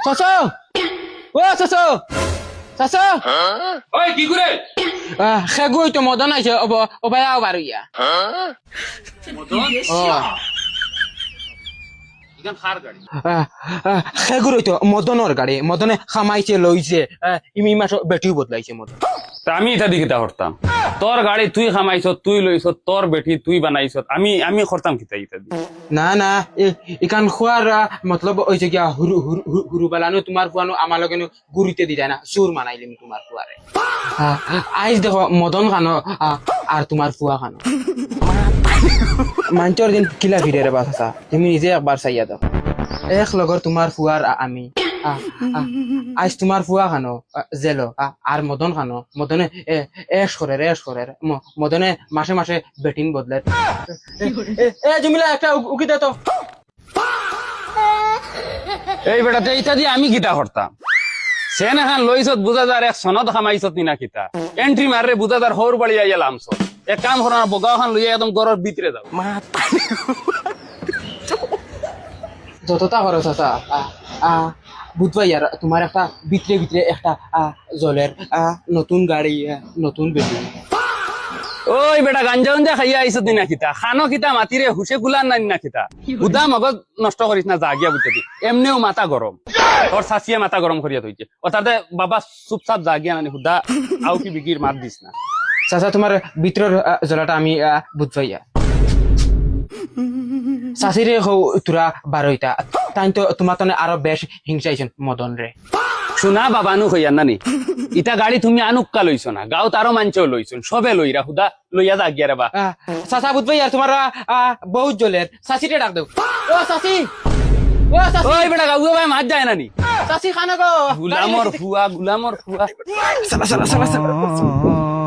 শশো ও শশো শশো ওই কি করে খেগুই তো মদন আইছে অবায়া আবার ইয়া ও ইখান খার গাড়ি খেগুই তো মদনের গাড়ি মদনে খামাইছে লইছে ইমি মাস বেটিও বদলাইছে মদন তা আমি এটা দিকে হরতাম তোর গাড়ি তুই খামাইছ তুই লইছ তোর বেটি তুই বানাইছ আমি আমি করতাম কিতা ইটা দি না না ইকান খোয়ার মতলব হয়েছে গিয়া হুরু বালানো তোমার ফুয়ানো আমার লগে গুরিতে দি যায় না সুর মানাইলিম তোমার ফুয়ারে আইজ দেখো মদন খানো আর তোমার ফুয়া খানো মাঞ্চর দিন কিলা ফিরে রে বাসা তুমি নিজে একবার চাইয়া দাও এক লগর তোমার ফুয়ার আমি আজ তোমার ফুয়া খানো জেলো আর মদন খানো মদনে এস করে মদনে মাসে মাসে বেটিং বদলে এ জমিলা একটা উকি দে তো এই বেটাতে ইটা দিয়ে আমি কিতা করতাম সেন এখন লইছত বুঝাদার এক সনদ খামাইছত নিনা কিতা এন্ট্রি মারে বুঝাদার হৌর বাড়ি আইয়া লামছ এক কাম করো না বগাও খান লইয়া একদম গরর ভিতরে যাও যতটা করো চাচা বুধবাই আর তোমার একটা ভিতরে ভিতরে একটা জলের নতুন গাড়ি নতুন বেটি ওই বেটা গাঞ্জা উঞ্জা খাইয়া আইছত নিনা কিতা খানো কিতা মাতিরে হুসে গুলান না নিনা কিতা উদা মগজ নষ্ট করিস না জাগিয়া বুঝতে এমনিও মাথা গরম ওর শাসিয়ে মাথা গরম করিয়া থইছে ও তাতে বাবা চুপচাপ জাগিয়া নানি হুদা আউ কি বিগির মাত দিস না চাচা তোমার ভিতরের জলাটা আমি বুধবাইয়া চাষিরে হৌ তোরা বারোইটা তাই তো তোমার তো আরো বেশ হিংসাইছেন মদন রে শুনা বাবানু হইয়া নানি ইটা গাড়ি তুমি আনুক্কা লইছ না গাঁও তারও মাঞ্চও লইছুন সবে লইরা হুদা লইয়া জাগিয়া রে বা চাচা বুধবাইয়া তোমার বহুত জলের চাষিরে ডাক দেও ও চাষি ও চাষি ওই বেটা গাঁও ভাই মাত যায় নানি চাষি খানা গো গুলামর ফুয়া চালা চালা চালা